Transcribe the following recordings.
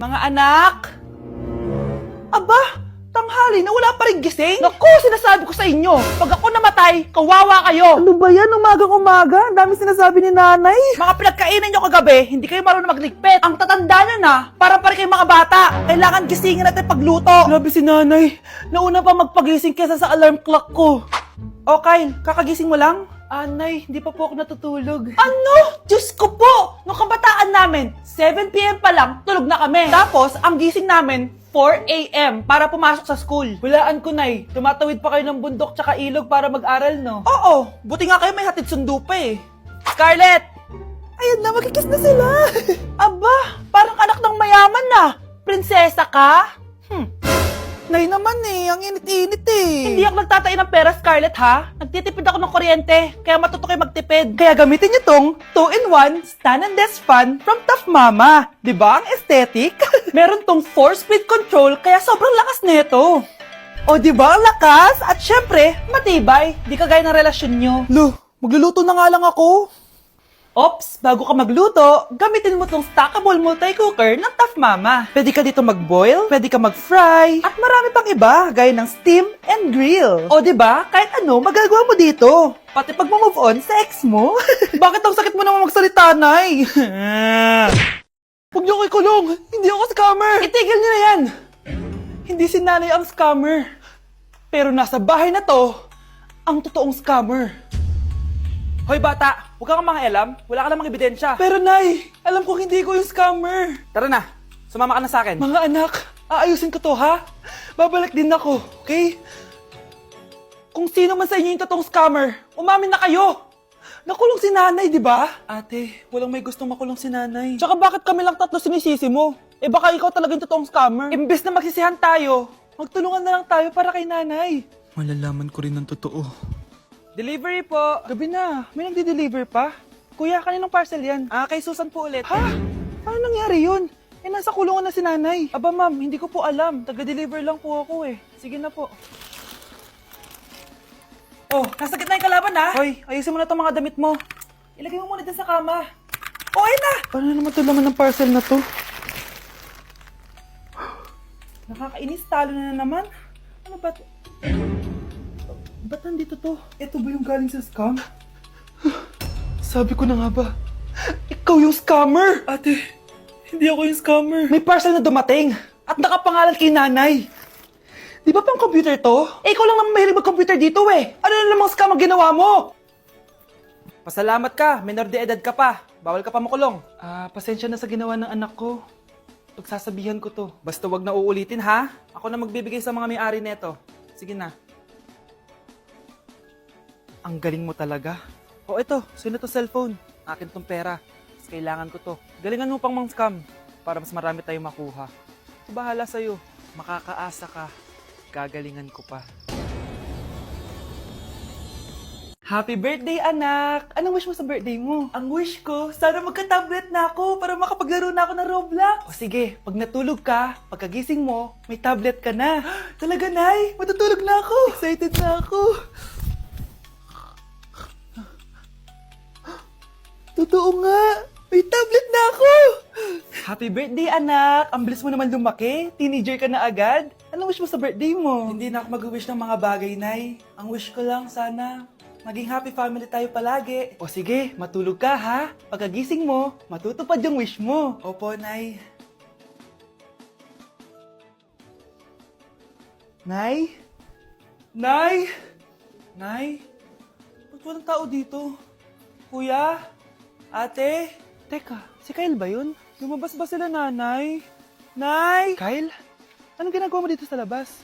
Mga anak! Aba, tanghali na wala pa rin gising? Naku, sinasabi ko sa inyo, pag ako namatay, kawawa kayo! Ano ba yan? Umagang-umaga? Ang dami sinasabi ni nanay. Mga pinagkainan nyo kagabi, hindi kayo marunong magligpit. Ang tatanda nyo na, para pa rin kayong mga bata. Kailangan gisingin natin pagluto. Grabe si nanay. Nauna pa magpagising kesa sa alarm clock ko. O Kyle, kakagising mo lang? Nay, hindi pa po ako natutulog. Ano? Diyos ko po! Nung kabataan namin, 7 p.m. pa lang, tulog na kami. Tapos, ang gising namin, 4 a.m. para pumasok sa school. Hulaan ko, nay. Tumatawid pa kayo ng bundok tsaka ilog para mag-aral, no? Oo, buti nga kayo may hatid sundo pa eh. Scarlett! Ayun na, magkikiss na sila. Aba, parang anak ng mayaman na. Prinsesa ka? Nay naman eh, ang init-init eh. Hindi ako nagtatain ng pera, Scarlett, ha? Nagtitipid ako ng kuryente, kaya matuto kayo magtipid. Kaya gamitin niyo tong 2-in-1 Stand and Desk Fan from Tough Mama. Di ba? Ang aesthetic. Meron tong 4-speed control, kaya sobrang lakas nito. O di ba? Ang lakas. At syempre, matibay. Di kagaya ng relasyon nyo. Lo, magluluto na nga lang ako. Ops, bago ka magluto, gamitin mo tong stackable multi-cooker ng Tough Mama. Pwede ka dito mag-boil, pwede ka mag-fry, at marami pang iba, gaya ng steam and grill. O di ba? Kahit ano, magagawa mo dito. Pati pag move on sa ex mo. Bakit ang sakit mo naman magsalita, nay? Huwag niyo ko ikulong. Hindi ako scammer. Itigil niyo na yan. Hindi si nanay ang scammer. Pero nasa bahay na to, ang totoong scammer. Hoy bata, huwag kang mangialam. Wala ka namang ebidensya. Pero nay, alam ko hindi ko yung scammer. Tara na, sumama ka na sa akin. Mga anak, aayusin ko to ha. Babalik din ako, okay? Kung sino man sa inyo yung totoong scammer, umamin na kayo. Nakulong si nanay, di ba? Ate, walang may gustong makulong si nanay. Tsaka bakit kami lang tatlo sinisisi mo? Eh baka ikaw talaga yung totoong scammer. Imbes na magsisihan tayo, Magtulungan na lang tayo para kay nanay. Malalaman ko rin ang totoo. delivery po. Gabi na, may nagde-deliver pa. Kuya, kaninong parcel yan? Kay Susan po ulit. Ha? Paano nangyari yun? Eh, nasa kulungan na si nanay. Aba ma'am, hindi ko po alam. Taga-deliver lang po ako eh. Sige na po. Oh, nasa gitna yung kalaban ha? Hoy, ayusin mo na itong mga damit mo. Ilagay mo muna dyan sa kama. Oh, ayun na! Paano naman ito laman ng parcel na to? Nakakainis, talo na naman. Ano ba to? Ba't nandito to? Ito ba yung galing sa scam? Sabi ko na nga ba, ikaw yung scammer! Ate, hindi ako yung scammer. May parcel na dumating at nakapangalan kay nanay. Di ba pang computer to? Eh, ikaw lang naman mahilig mag-computer dito eh. Ano na namang scam ang ginawa mo? Pasalamat ka, minor de edad ka pa. Bawal ka pa makulong. Pasensya na sa ginawa ng anak ko. Pagsasabihan ko to. Basta wag na uulitin ha. Ako na magbibigay sa mga may-ari neto. Sige na. Ang galing mo talaga. O ito, sino to cellphone? Akin tong pera. Mas kailangan ko to. Galingan mo pang mang scam para mas marami tayong makuha. Bahala sa'yo. Makakaasa ka. Gagalingan ko pa. Happy birthday, anak! Anong wish mo sa birthday mo? Ang wish ko, sana magka-tablet na ako para makapaglaro na ako ng Roblox. O sige, pag natulog ka, pagkagising mo, may tablet ka na. Talaga, Nay? Matutulog na ako. Excited na ako. Totoo nga! May tablet na ako! Happy birthday, anak! Ang bilis mo naman lumaki. Teenager ka na agad. Anong wish mo sa birthday mo? Hindi na ako mag-wish ng mga bagay, Nay. Ang wish ko lang, sana maging happy family tayo palagi. O sige, matulog ka ha. Pagkagising mo, matutupad yung wish mo. Opo, Nay. Nay? Nay! Nay? Ba't walang tao dito? Kuya? Ate? Teka, si Kyle ba yun? Lumabas ba sila, nanay? Nay! Kyle? Anong ginagawa mo dito sa labas?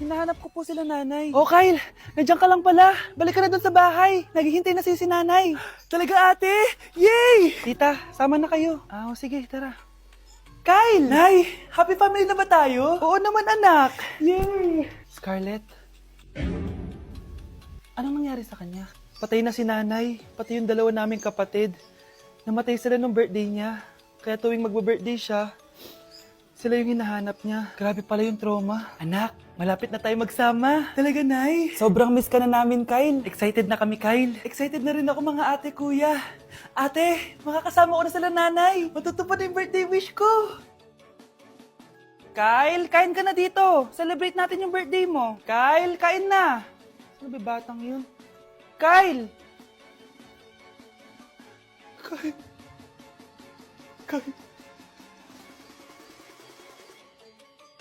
Hinahanap ko po sila, nanay. Oh, Kyle! Nandiyan ka lang pala. Balik ka na doon sa bahay. Naghihintay na si nanay. Talaga, ate? Yay! Tita, sama na kayo. Sige, tara. Kyle! Nay, happy family na ba tayo? Oo naman, anak. Yay! Scarlett, anong nangyari sa kanya? Patay na si nanay, pati yung dalawa naming kapatid. Namatay sila nung birthday niya. Kaya tuwing magbe-birthday siya, sila yung hinahanap niya. Grabe pala yung trauma. Anak, malapit na tayo magsama. Talaga, Nay? Sobrang miss ka na namin, Kyle. Excited na kami, Kyle. Excited na rin ako, mga ate, kuya. Ate, makakasama ko na sila, nanay. Matutupad yung birthday wish ko. Kyle, kain ka na dito. Celebrate natin yung birthday mo. Kyle, kain na. Ano ba batang yun? Kyle! Kyle.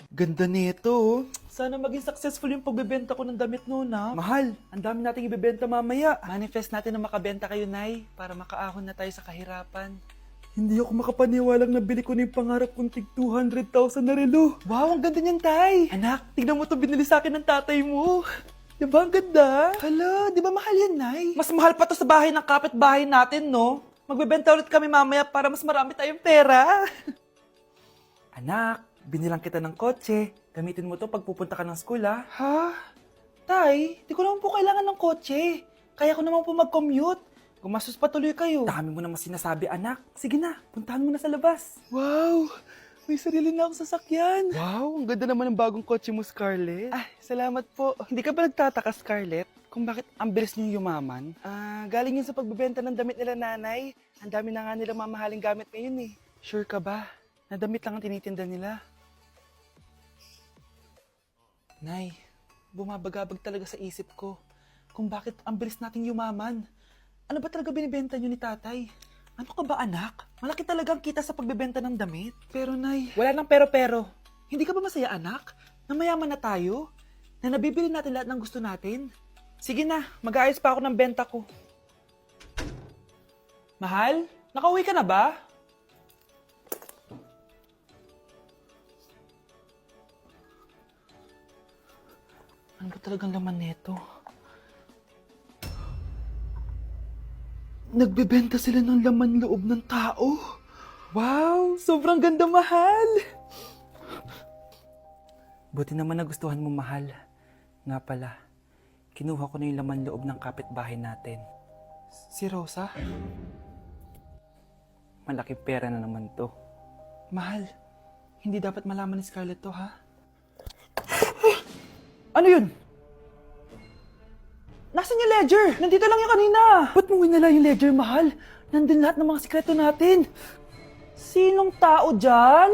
Ganda nito, oh. Sana maging successful yung pagbebenta ko ng damit noon, ha? Mahal, ang dami nating ibebenta mamaya. Manifest natin na makabenta kayo, Nay, para makaahon na tayo sa kahirapan. Hindi ako makapaniwalang nabili ko na yung pangarap kong tig 200,000 na relo. Wow, ang ganda niyan, Tay! Anak, tignan mo to binili sa akin ng tatay mo. Diba ang ganda? Hala, di ba mahal yan, Nay? Mas mahal pa to sa bahay ng kapitbahay natin, no? Magbebenta ulit kami mamaya para mas marami tayong pera. Anak, binilang kita ng kotse. Gamitin mo to pag pupunta ka ng school, ha? Ha? Tay, di ko naman po kailangan ng kotse. Kaya ko naman po mag-commute. Gumastos pa tuloy kayo. Dami mo naman sinasabi, anak. Sige na, puntahan mo na sa labas. Wow, may sarili na akong sasakyan. Wow, ang ganda naman ng bagong kotse mo, Scarlett. Ah, salamat po. Hindi ka ba nagtataka, Scarlett, kung bakit ang bilis niyo yumaman? Galing yun sa pagbebenta ng damit nila nanay. Ang dami na nga nila mamahaling gamit ngayon eh. Sure ka ba? Na damit lang ang tinitinda nila? Nay, bumabagabag talaga sa isip ko kung bakit ang bilis nating yumaman. Ano ba talaga binibenta niyo ni tatay? Ano ka ba anak? Malaki talagang kita sa pagbebenta ng damit. Pero nay, wala nang pero-pero. Hindi ka ba masaya anak? Na mayaman na tayo? Na nabibili natin lahat ng gusto natin? Sige na, mag-aayos pa ako ng benta ko. Mahal, nakauwi ka na ba? Ano ba talagang laman nito? Nagbebenta sila ng laman loob ng tao. Wow, sobrang ganda, mahal! Buti naman nagustuhan mo, mahal. Nga pala, kinuha ko na yung laman loob ng kapitbahay natin. Si Rosa? Malaking pera na naman to. Mahal, hindi dapat malaman ni Scarlett to, ha? Ano yun? Nasaan yung ledger? Nandito lang yung kanina. Ba't mo winala yung ledger, mahal? Nandun lahat ng mga sikreto natin. Sinong tao dyan?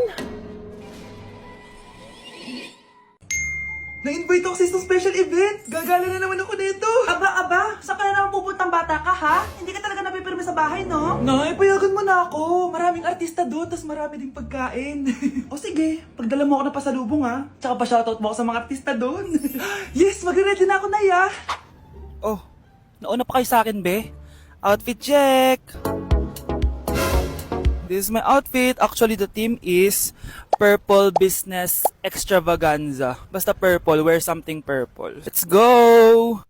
Na-invite ako sa isang special event. Gagala na naman ako nito. Aba, saan ka na naman pupuntang bata ka, ha? Hindi ka talaga napipirme sa bahay, no? Nay, payagan mo na ako. Maraming artista doon, tas marami ding pagkain. O sige, pagdala mo ako ng pasalubong, ha? Tsaka pa-shoutout mo ako sa mga artista doon. Yes, magre-ready na ako, Nay, ah. Oh, nauna pa kayo sa akin, be? Outfit check! This is my outfit. Actually, the theme is Purple Business Extravaganza. Basta purple, wear something purple. Let's go!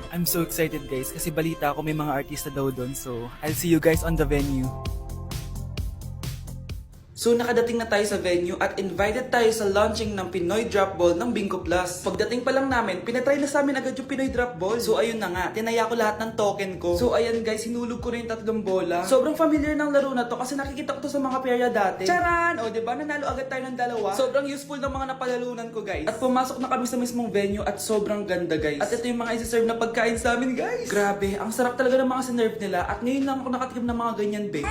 I'm so excited, guys, kasi balita ko may mga artista daw doon. So, I'll see you guys on the venue. So nakadating na tayo sa venue at invited tayo sa launching ng Pinoy Drop Ball ng Bingo Plus. Pagdating pa lang namin, pinatry na sa amin agad yung Pinoy Drop Ball. So ayun na nga, tinaya ko lahat ng token ko. So ayan guys, hinulog ko na yung 3 bola. Sobrang familiar ng laro na to kasi nakikita ko to sa mga perya dati. Charan! O diba, nanalo agad tayo ng 2. Sobrang useful ng mga napalalunan ko guys. At pumasok na kami sa mismong venue at sobrang ganda guys. At ito yung mga isi-serve na pagkain sa amin guys. Grabe, ang sarap talaga ng mga sinerve nila at ngayon lang ako nakatikim ng mga ganyan babe.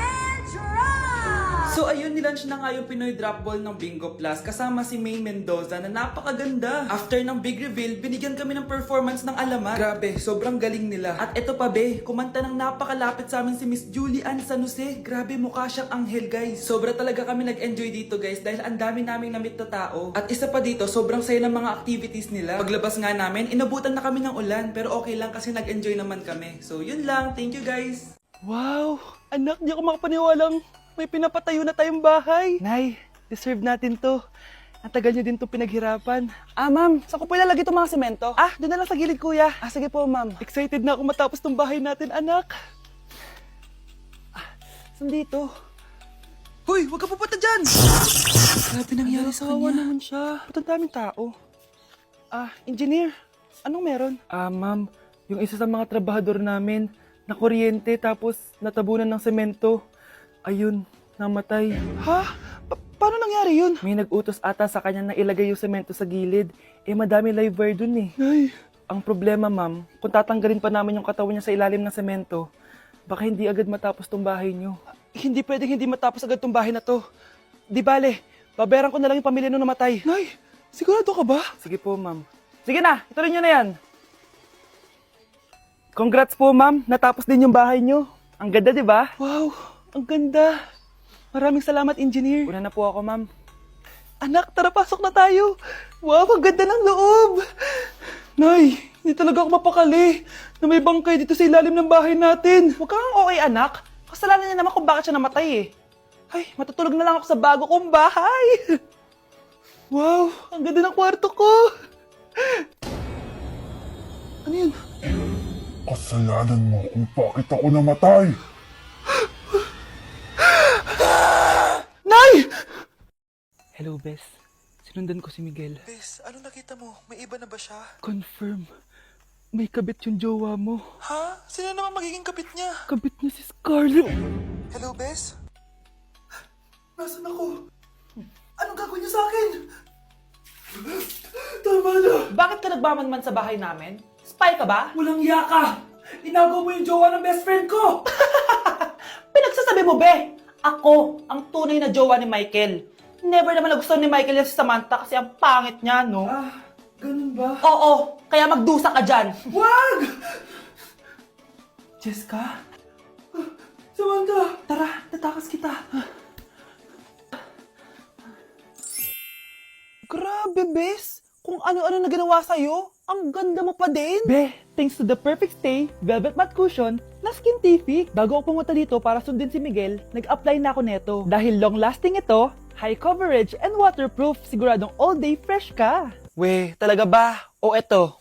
So ayun, nilaunch na nga yung Pinoy Drop Ball ng Bingo Plus kasama si May Mendoza na napakaganda. After ng big reveal, binigyan kami ng performance ng alamat. Grabe, sobrang galing nila. At eto pa be, kumanta ng napakalapit sa amin si Miss Julie Ann San Jose. Grabe, mukha siyang anghel guys. Sobra talaga kami nag-enjoy dito guys dahil ang dami naming namit na tao. At isa pa dito, sobrang saya ng mga activities nila. Paglabas nga namin, inabutan na kami ng ulan pero okay lang kasi nag-enjoy naman kami. So yun lang, thank you guys. Wow, anak, di ako makapaniwalang may pinapatayo na tayong bahay. Nay, deserve natin to. Ang tagal nyo din to pinaghirapan. Ma'am, saan ko po ilalagay itong mga semento? Doon na lang sa gilid, kuya. Sige po, ma'am. Excited na ako matapos tong bahay natin, anak. Saan dito? Hoy, huwag ka pupunta dyan! Grabe nangyari sa Kawawa kanya. naman siya. Ba't ang daming tao? Engineer, anong meron? Ma'am, yung isa sa mga trabahador namin, nakuryente tapos natabunan ng semento. Ayun, namatay. Ha? Paano nangyari yun? May nag-utos ata sa kanya na ilagay yung semento sa gilid. Madami live wire dun eh. Nay. Ang problema, ma'am, kung tatanggalin pa namin yung katawan niya sa ilalim ng semento, baka hindi agad matapos tong bahay niyo. Hindi pwedeng hindi matapos agad tong bahay na to. Di bale, babayaran ko na lang yung pamilya nung namatay. Nay, sigurado ka ba? Sige po, ma'am. Sige na, ituloy nyo na yan. Congrats po, ma'am. Natapos din yung bahay nyo. Ang ganda, di ba? Wow, ang ganda. Maraming salamat, engineer. Una na po ako, ma'am. Anak, tara, pasok na tayo. Wow, ang ganda ng loob. Nay, hindi talaga ako mapakali na may bangkay dito sa ilalim ng bahay natin. Huwag kang okay, anak. Kasalanan niya naman kung bakit siya namatay eh. Ay, matutulog na lang ako sa bago kong bahay. Wow, ang ganda ng kwarto ko. Ano yun? Kasalanan mo kung bakit ako namatay. Nay! Hello, Bes. Sinundan ko si Miguel. Bes, ano nakita mo? May iba na ba siya? Confirm. May kabit yung jowa mo. Ha? Sino naman magiging kapit niya? Kabit niya si Scarlett. Hello, Bes? Nasaan ako? Anong gagawin niyo sa akin? Tama na. Bakit ka nagmamanman sa bahay namin? Spy ka ba? Walang yaka! Inagaw mo yung jowa ng best friend ko! Pinagsasabi mo, be! Ako ang tunay na jowa ni Michael. Never naman nagustuhan ni Michael yan si Samantha kasi ang pangit niya, no? Ah, ganun ba? Oo, kaya magdusa ka dyan. Wag! Jessica? Samantha! Tara, tatakas kita. Grabe, Bes! Kung ano-ano na ginawa sa'yo, ang ganda mo pa din! Be, thanks to the perfect stay, velvet matte cushion, na Skintific. Bago ako pumunta dito para sundin si Miguel, nag-apply na ako neto. Dahil long-lasting ito, high coverage, and waterproof, siguradong all day fresh ka. We, talaga ba? O eto?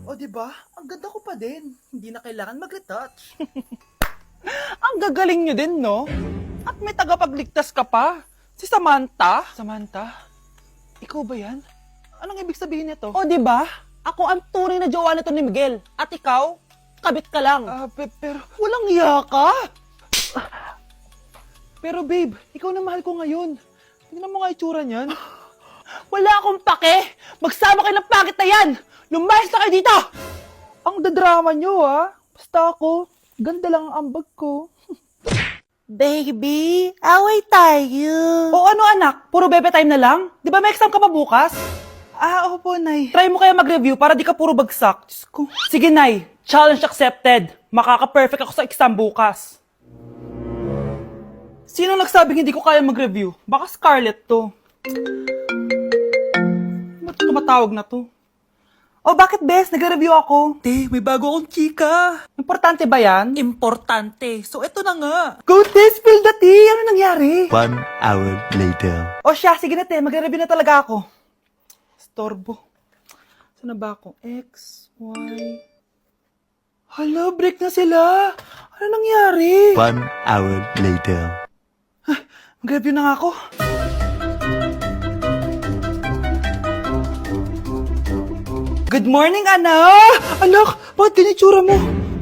O diba? Ang ganda ko pa din. Hindi na kailangan mag-retouch. Ang gagaling nyo din, no? At may tagapagligtas ka pa. Si Samantha. Samantha? Ikaw ba yan? Anong ibig sabihin nito? O, di ba? Ako ang tunay na jowa nito ni Miguel. At ikaw, kabit ka lang. Pero... Walang iya ka? Pero babe, ikaw na mahal ko ngayon. Tingnan mo nga itsura niyan. Wala akong pake! Magsama kayo ng pangit na yan! Lumayas na kayo dito! Ang dadrama nyo, ha? Basta ako, ganda lang ang ambag ko. Baby, away tayo. O ano anak, puro bebe time na lang? Di ba may exam ka pa bukas? Ah, opo, Nay. Try mo kaya mag-review para di ka puro bagsak. Diyos ko. Sige, Nay. Challenge accepted. Makaka-perfect ako sa exam bukas. Sino nagsabing hindi ko kaya mag-review? Baka Scarlett to. Ba't tumatawag na to? Oh, bakit, Bes? Nag-review ako. Te, may bago akong chika. Importante ba yan? Importante. So, eto na nga. Go, Te! Spill the tea! Ano nangyari? 1 hour later. O siya, sige na, Te. Magre-review na talaga ako. Storbo. Saan na ba ako? X, Y... Hala, break na sila. Ano nangyari? 1 hour later. Mag-review na nga ako. Good morning, anak! Anak, bakit ganyan itsura mo?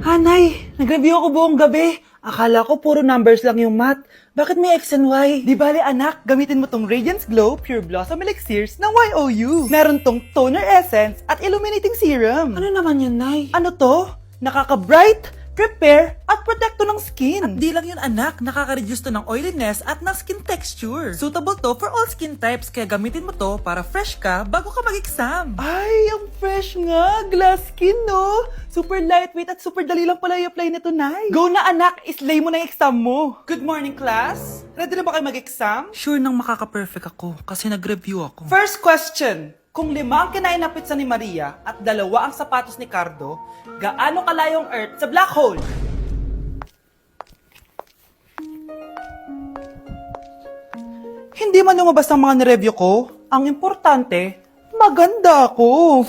Hanay, nag-review ako buong gabi. Akala ko puro numbers lang yung math. Bakit may X and Y? Di bale, anak, gamitin mo tong Radiance Glow Pure Blossom Elixirs ng YOU. Meron tong toner essence at illuminating serum. Ano naman yun, Nay? Ano to? Nakaka-bright, prepare, at protekto ng skin. At di lang yun anak, nakaka-reduce to ng oiliness at ng skin texture. Suitable to for all skin types, kaya gamitin mo to para fresh ka bago ka mag-exam. Ay, ang fresh nga. Glass skin, no? Super lightweight at super dali lang pala i-apply nito, Nay. Go na, anak. Islay mo na yung exam mo. Good morning, class. Ready na ba kayo mag-exam? Sure nang makaka-perfect ako kasi nag-review ako. First question. Kung 5 ang kinain na pizza ni Maria at 2 ang sapatos ni Cardo, gaano kalayo ang Earth sa black hole? Hindi man lumabas ang mga nireview ko. Ang importante, maganda ako.